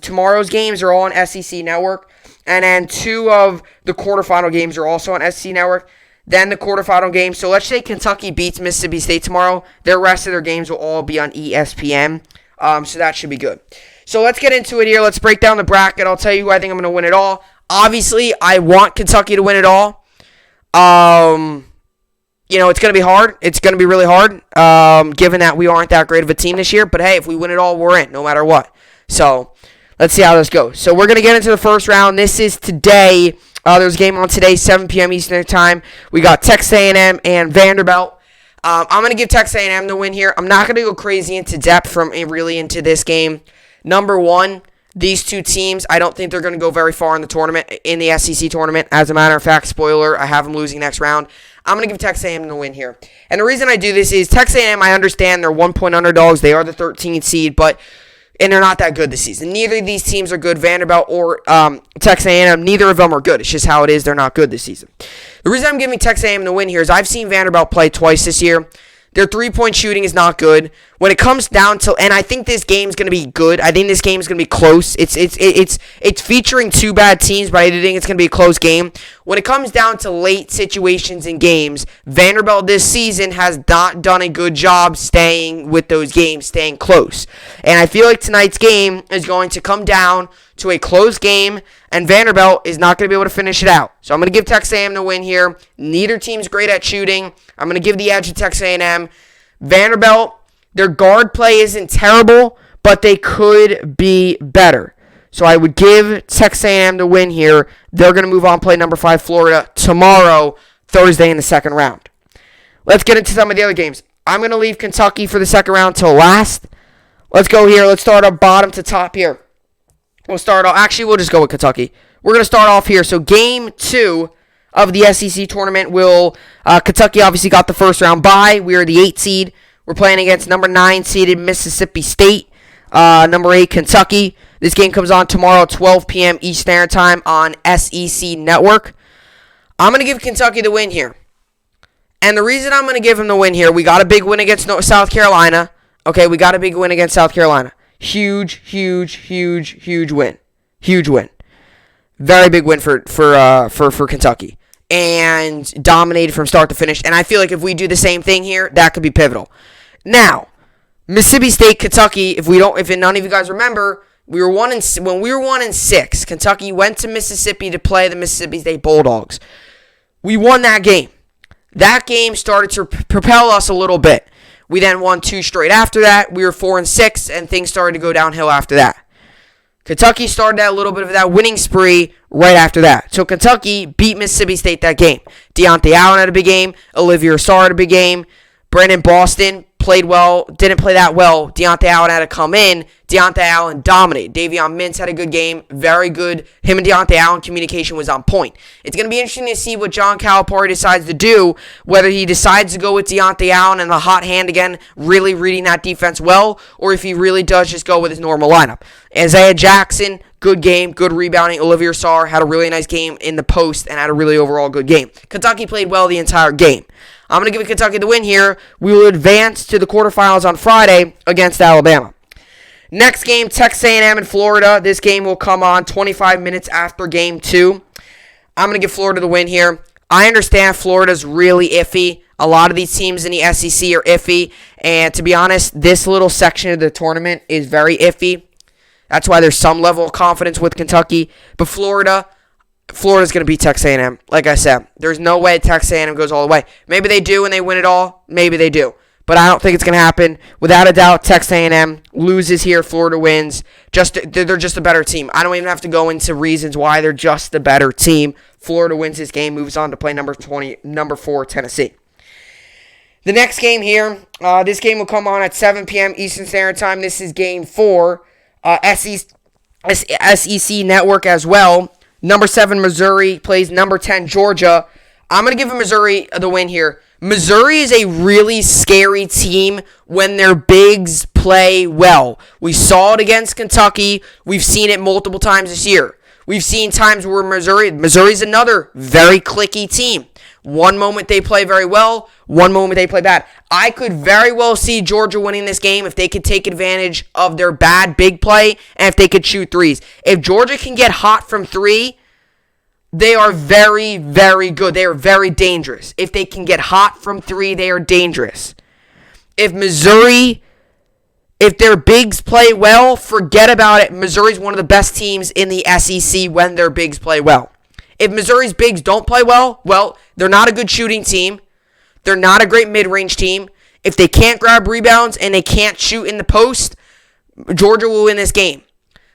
tomorrow's games are all on SEC Network. And then 2 of the quarterfinal games are also on SEC Network. Then the quarterfinal game. So let's say Kentucky beats Mississippi State tomorrow. The rest of their games will all be on ESPN. So that should be good. So let's get into it here. Let's break down the bracket. I'll tell you who I think I'm going to win it all. Obviously, I want Kentucky to win it all. It's going to be hard. It's going to be really hard, given that we aren't that great of a team this year. But hey, if we win it all, we're in, no matter what. So let's see how this goes. So we're going to get into the first round. This is today. There's a game on today, 7 p.m. Eastern Time. We got Texas A&M and Vanderbilt. I'm going to give Texas A&M the win here. I'm not going to go crazy into depth into this game. Number one, these two teams, I don't think they're going to go very far in the SEC tournament. As a matter of fact, spoiler, I have them losing next round. I'm going to give Texas A&M the win here. And the reason I do this is Texas A&M, I understand they're 1-point underdogs. They are the 13th seed, and they're not that good this season. Neither of these teams are good. Vanderbilt or Texas A&M, neither of them are good. It's just how it is. They're not good this season. The reason I'm giving Texas A&M the win here is I've seen Vanderbilt play twice this year. Their three-point shooting is not good. When it comes down to, and I think this game's going to be good. I think this game's going to be close. It's featuring 2 bad teams, but I think it's going to be a close game. When it comes down to late situations in games, Vanderbilt this season has not done a good job staying with those games, staying close. And I feel like tonight's game is going to come down to a close game, and Vanderbilt is not going to be able to finish it out. So I'm going to give Texas A&M the win here. Neither team's great at shooting. I'm going to give the edge to Texas A&M. Vanderbilt, their guard play isn't terrible, but they could be better. So I would give Texas A&M the win here. They're going to move on, play number 5 Florida tomorrow, Thursday in the second round. Let's get into some of the other games. I'm going to leave Kentucky for the second round till last. Let's go here. Let's start our bottom to top here. We'll just go with Kentucky. We're going to start off here. So game 2 of the SEC tournament Kentucky obviously got the first round bye. We are the 8th seed. We're playing against number 9 seeded Mississippi State. Number 8 Kentucky. This game comes on tomorrow, 12 p.m. Eastern Standard Time on SEC Network. I'm going to give Kentucky the win here. And the reason I'm going to give them the win here, we got a big win against South Carolina. Okay, we got a big win against South Carolina. Huge win. Huge win. Very big win for Kentucky. And dominated from start to finish. And I feel like if we do the same thing here, that could be pivotal. Now, Mississippi State, Kentucky, if none of you guys remember, when we were 1-6, Kentucky went to Mississippi to play the Mississippi State Bulldogs. We won that game. That game started to propel us a little bit. We then won 2 straight after that. We were 4-6, and things started to go downhill after that. Kentucky started that little bit of that winning spree right after that. So Kentucky beat Mississippi State that game. Deontay Allen had a big game. Olivier Sarr had a big game. Brandon Boston played well, didn't play that well. Deontay Allen had to come in. Deontay Allen dominated. Davion Mintz had a good game. Very good. Him and Deontay Allen communication was on point. It's going to be interesting to see what John Calipari decides to do, whether he decides to go with Deontay Allen and the hot hand again, really reading that defense well, or if he really does just go with his normal lineup. Isaiah Jackson, good game, good rebounding. Olivier Sarr had a really nice game in the post and had a really overall good game. Kentucky played well the entire game. I'm going to give Kentucky the win here. We will advance to the quarterfinals on Friday against Alabama. Next game, Texas A&M and Florida. This game will come on 25 minutes after Game 2. I'm going to give Florida the win here. I understand Florida's really iffy. A lot of these teams in the SEC are iffy. And to be honest, this little section of the tournament is very iffy. That's why there's some level of confidence with Kentucky. But Florida's going to beat Texas A&M. Like I said, there's no way Texas A&M goes all the way. Maybe they do and they win it all. Maybe they do. But I don't think it's going to happen. Without a doubt, Texas A&M loses here. Florida wins. They're just a better team. I don't even have to go into reasons why they're just a better team. Florida wins this game, moves on to play number 4, Tennessee. The next game here, this game will come on at 7 p.m. Eastern Standard Time. This is Game 4. SEC Network as well. Number 7, Missouri plays number 10, Georgia. I'm going to give Missouri the win here. Missouri is a really scary team when their bigs play well. We saw it against Kentucky. We've seen it multiple times this year. We've seen times where Missouri's another very cliquey team. One moment they play very well, one moment they play bad. I could very well see Georgia winning this game if they could take advantage of their bad big play and if they could shoot threes. If Georgia can get hot from 3, they are very, very good. They are very dangerous. If they can get hot from 3, they are dangerous. If their bigs play well, forget about it. Missouri's one of the best teams in the SEC when their bigs play well. If Missouri's bigs don't play well, they're not a good shooting team. They're not a great mid-range team. If they can't grab rebounds and they can't shoot in the post, Georgia will win this game.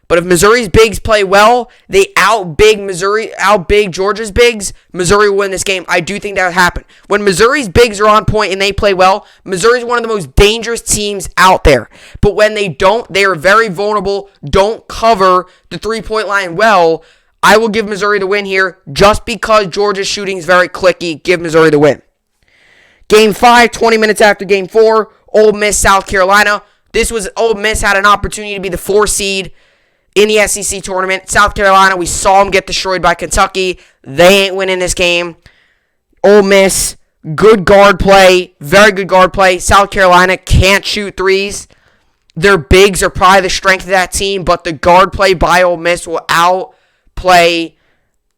But if Missouri's bigs play well, they outbig Georgia's bigs, Missouri will win this game. I do think that would happen. When Missouri's bigs are on point and they play well, Missouri's one of the most dangerous teams out there. But when they don't, they are very vulnerable, don't cover the three-point line well. I will give Missouri the win here just because Georgia's shooting is very cliquey. Give Missouri the win. Game 5, 20 minutes after Game 4, Ole Miss, South Carolina. Ole Miss had an opportunity to be the 4 seed in the SEC tournament. South Carolina, we saw them get destroyed by Kentucky. They ain't winning this game. Ole Miss, good guard play, very good guard play. South Carolina can't shoot threes. Their bigs are probably the strength of that team, but the guard play by Ole Miss will outplay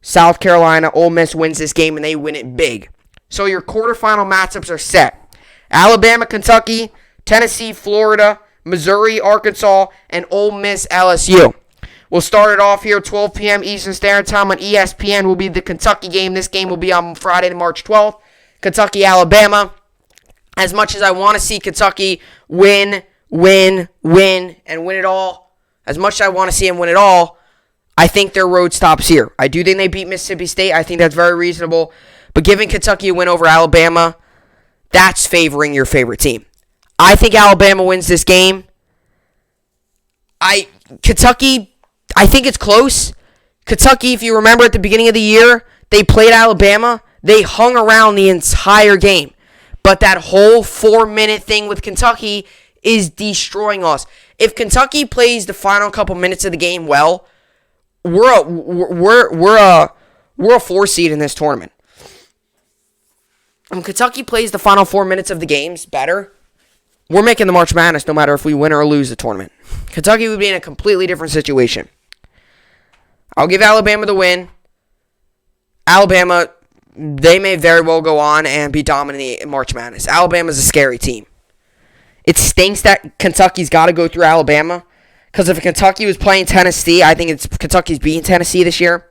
South Carolina. Ole Miss wins this game, and they win it big. So your quarterfinal matchups are set. Alabama, Kentucky, Tennessee, Florida, Missouri, Arkansas, and Ole Miss, LSU. We'll start it off here, 12 p.m. Eastern Standard Time on ESPN will be the Kentucky game. This game will be on Friday, March 12th. Kentucky, Alabama. As much as I want to see Kentucky win, and win it all, as much as I want to see them win it all, I think their road stops here. I do think they beat Mississippi State. I think that's very reasonable. But giving Kentucky a win over Alabama, that's favoring your favorite team. I think Alabama wins this game. Kentucky, I think it's close. Kentucky, if you remember at the beginning of the year, they played Alabama. They hung around the entire game. But that whole 4-minute thing with Kentucky is destroying us. If Kentucky plays the final couple minutes of the game well, we're a 4 seed in this tournament. When Kentucky plays the final 4 minutes of the games better, we're making the March Madness no matter if we win or lose the tournament. Kentucky would be in a completely different situation. I'll give Alabama the win. Alabama, they may very well go on and be dominant in March Madness. Alabama's a scary team. It stinks that Kentucky's got to go through Alabama, because if Kentucky was playing Tennessee, I think Kentucky's beating Tennessee this year.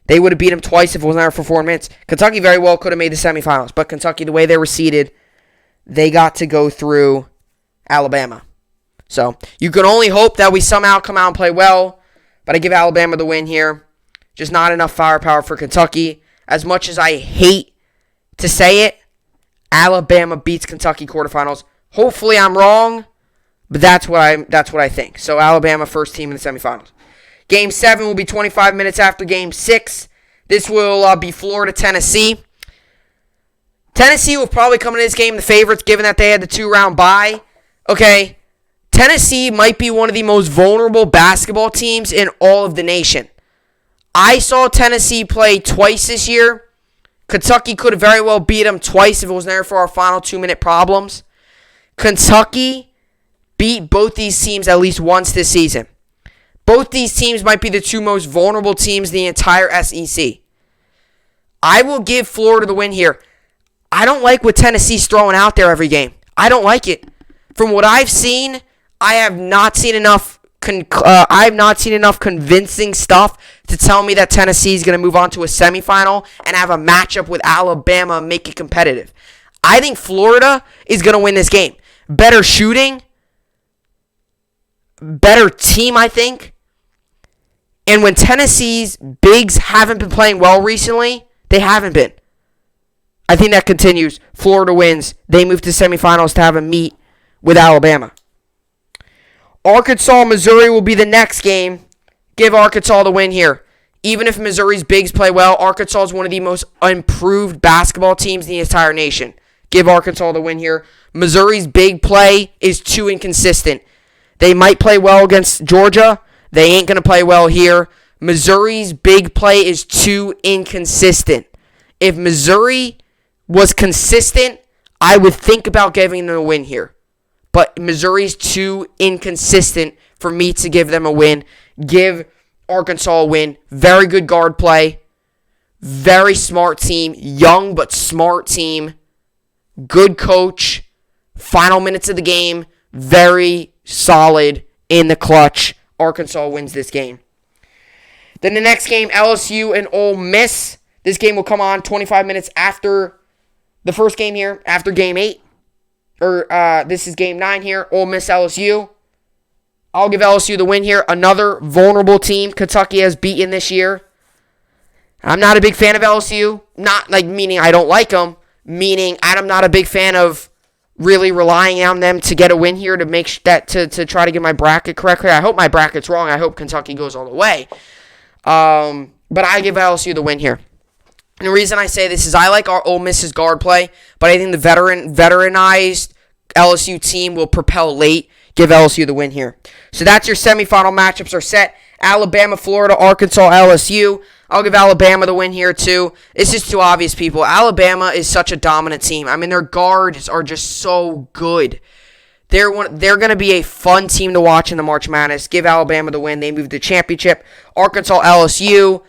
They would have beat them twice if it wasn't there for 4 minutes. Kentucky very well could have made the semifinals, but Kentucky, the way they were seeded, they got to go through Alabama. So you can only hope that we somehow come out and play well, but I give Alabama the win here. Just not enough firepower for Kentucky. As much as I hate to say it, Alabama beats Kentucky quarterfinals. Hopefully I'm wrong, but that's what I think. So Alabama first team in the semifinals. Game 7 will be 25 minutes after Game 6. This will be Florida-Tennessee. Tennessee will probably come into this game the favorites, given that they had the 2-round bye. Okay, Tennessee might be one of the most vulnerable basketball teams in all of the nation. I saw Tennessee play twice this year. Kentucky could have very well beat them twice if it was there for our final 2-minute problems. Kentucky beat both these teams at least once this season. Both these teams might be the two most vulnerable teams in the entire SEC. I will give Florida the win here. I don't like what Tennessee's throwing out there every game. I don't like it. From what I've seen, I have not seen enough convincing stuff to tell me that Tennessee is going to move on to a semifinal and have a matchup with Alabama and make it competitive. I think Florida is going to win this game. Better shooting, better team, I think. And when Tennessee's bigs haven't been playing well recently, they haven't been. I think that continues. Florida wins. They move to semifinals to have a meet with Alabama. Arkansas, Missouri will be the next game. Give Arkansas the win here. Even if Missouri's bigs play well, Arkansas is one of the most improved basketball teams in the entire nation. Give Arkansas the win here. Missouri's big play is too inconsistent. They might play well against Georgia. They ain't going to play well here. Missouri's big play is too inconsistent. If Missouri was consistent, I would think about giving them a win here. But Missouri's too inconsistent for me to give them a win. Give Arkansas a win. Very good guard play. Very smart team. Young but smart team. Good coach. Final minutes of the game. Very solid in the clutch. Arkansas wins this game. Then the next game, LSU and Ole Miss. This game will come on 25 minutes after the first game here, after Game 8. This is Game 9 here, Ole Miss, LSU. I'll give LSU the win here. Another vulnerable team Kentucky has beaten this year. I'm not a big fan of LSU. Not like meaning I don't like them. Meaning I'm not a big fan of really relying on them to get a win here to make that to try to get my bracket correctly. I hope my bracket's wrong. I hope Kentucky goes all the way. But I give LSU the win here. And the reason I say this is I like our Ole Miss's guard play, but I think the veteranized LSU team will propel late. Give LSU the win here. So that's your semifinal matchups are set. Alabama, Florida, Arkansas, LSU. I'll give Alabama the win here too. It's just too obvious, people. Alabama is such a dominant team. I mean, their guards are just so good. They're going to be a fun team to watch in the March Madness. Give Alabama the win. They move to the championship. Arkansas, LSU.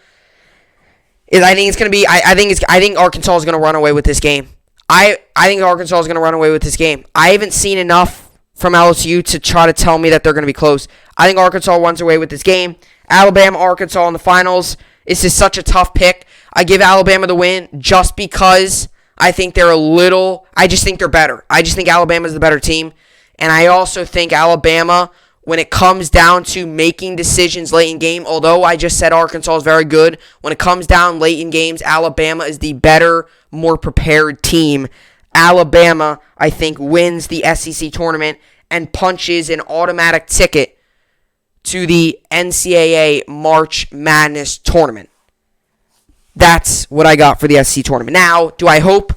I think Arkansas is going to run away with this game. I think Arkansas is going to run away with this game. I haven't seen enough from LSU to try to tell me that they're going to be close. I think Arkansas runs away with this game. Alabama, Arkansas in the finals. This is such a tough pick. I give Alabama the win just because I think I just think they're better. I just think Alabama is the better team. And I also think Alabama, when it comes down to making decisions late in game, although I just said Arkansas is very good, when it comes down late in games, Alabama is the better, more prepared team. Alabama, I think, wins the SEC tournament and punches an automatic ticket to the NCAA March Madness tournament. That's what I got for the SEC tournament. Now, do I hope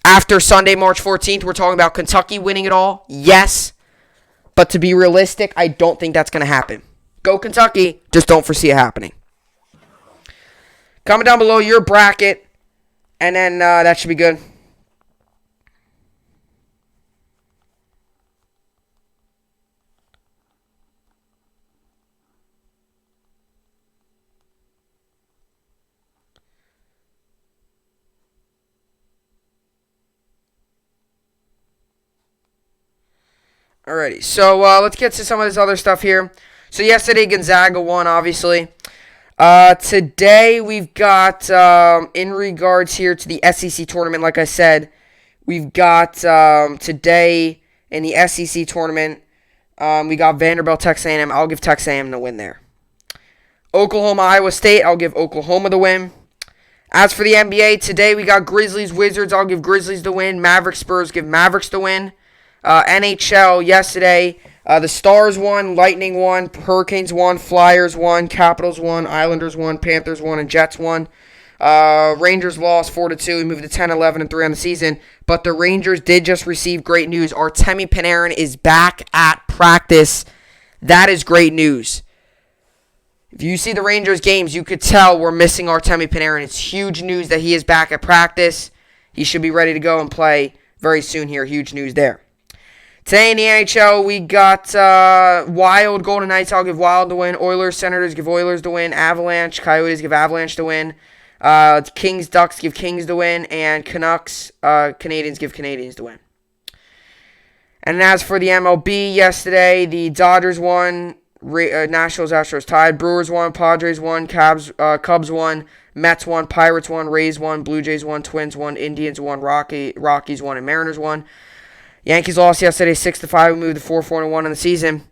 after Sunday, March 14th, we're talking about Kentucky winning it all? Yes. But to be realistic, I don't think that's going to happen. Go Kentucky, just don't foresee it happening. Comment down below your bracket, and then that should be good. Alrighty, so let's get to some of this other stuff here. So yesterday, Gonzaga won, obviously. Today, we've got, in regards here to the SEC tournament, like I said, We've got today in the SEC tournament, we got Vanderbilt, Texas A&M. I'll give Texas A&M the win there. Oklahoma, Iowa State. I'll give Oklahoma the win. As for the NBA, today we got Grizzlies, Wizards. I'll give Grizzlies the win. Mavericks, Spurs, give Mavericks the win. NHL, yesterday, the Stars won, Lightning won, Hurricanes won, Flyers won, Capitals won, Islanders won, Panthers won, and Jets won. Rangers lost 4-2. We moved to 10-11-3 on the season. But the Rangers did just receive great news. Artemi Panarin is back at practice. That is great news. If you see the Rangers games, you could tell we're missing Artemi Panarin. It's huge news that he is back at practice. He should be ready to go and play very soon here. Huge news there. Today in the NHL, we got Wild, Golden Knights. I'll give Wild the win. Oilers, Senators, give Oilers the win. Avalanche, Coyotes, give Avalanche the win. Kings, Ducks, give Kings the win. And Canucks, Canadians, give Canadians the win. And as for the MLB, yesterday, the Dodgers won. Nationals, Astros tied. Brewers won. Padres won. Cubs won. Mets won. Pirates won. Rays won. Blue Jays won. Twins won. Indians won. Rockies won. And Mariners won. Yankees lost yesterday 6-5. We moved to 4-1 in the season.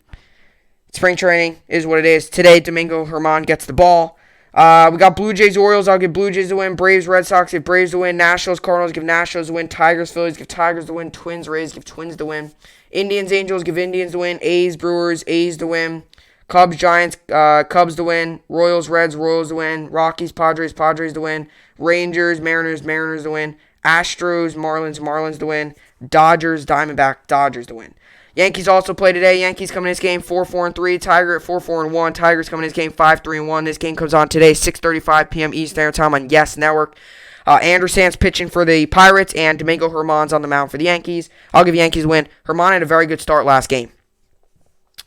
Spring training is what it is. Today, Domingo Germán gets the ball. We got Blue Jays, Orioles. I'll give Blue Jays the win. Braves, Red Sox, give Braves the win. Nationals, Cardinals, give Nationals the win. Tigers, Phillies, give Tigers the win. Twins, Rays, give Twins the win. Indians, Angels, give Indians the win. A's, Brewers, A's the win. Cubs, Giants, Cubs the win. Royals, Reds, Royals the win. Rockies, Padres, Padres the win. Rangers, Mariners, Mariners the win. Astros, Marlins, Marlins the win. Dodgers, Diamondback, Dodgers the win. Yankees also play today. Yankees coming in this game 4-4-3. Tiger at 4-4-1. Tigers coming in this game 5-3-1. This game comes on today 6:35 p.m. Eastern Standard Time on Yes Network. Anderson's pitching for the Pirates, and Domingo Germán's on the mound for the Yankees. I'll give Yankees a win. Germán had a very good start last game.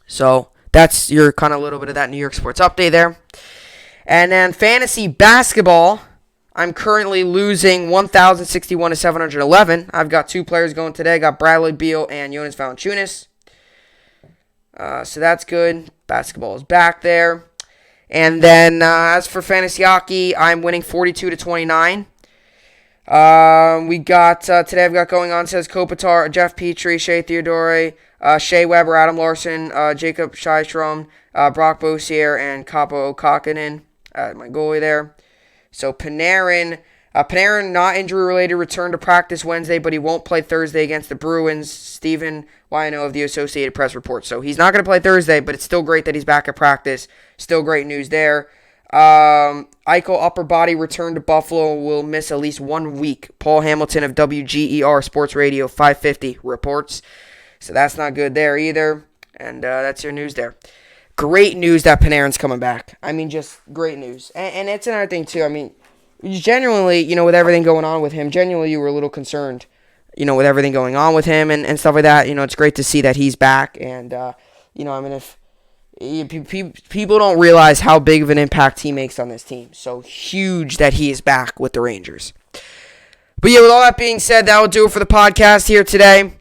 So that's your kind of little bit of that New York sports update there. And then fantasy basketball, I'm currently losing 1,061 to 711. I've got two players going today. I got Bradley Beal and Jonas Valanciunas. So that's good. Basketball is back there. And then as for fantasy hockey, I'm winning 42 to 29. We got today I've got going on says Kopitar, Jeff Petrie, Shea Theodore, Shea Weber, Adam Larson, Jacob Shystrom, Brock Beausier, and Kaapo Kakkonen, my goalie there. So Panarin not injury related, returned to practice Wednesday, but he won't play Thursday against the Bruins. Stephen Wino of the Associated Press reports. So he's not going to play Thursday, but it's still great that he's back at practice. Still great news there. Eichel upper body return to Buffalo, will miss at least 1 week. Paul Hamilton of WGER Sports Radio 550 reports. So that's not good there either. And that's your news there. Great news that Panarin's coming back. I mean, just great news. And it's another thing, too. I mean, genuinely, with everything going on with him, genuinely you were a little concerned, with everything going on with him and stuff like that. It's great to see that he's back. And, if people don't realize how big of an impact he makes on this team. So huge that he is back with the Rangers. But yeah, with all that being said, that will do it for the podcast here today.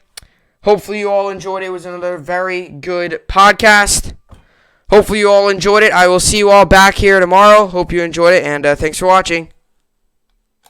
Hopefully you all enjoyed it. It was another very good podcast. Hopefully you all enjoyed it. I will see you all back here tomorrow. Hope you enjoyed it, and thanks for watching.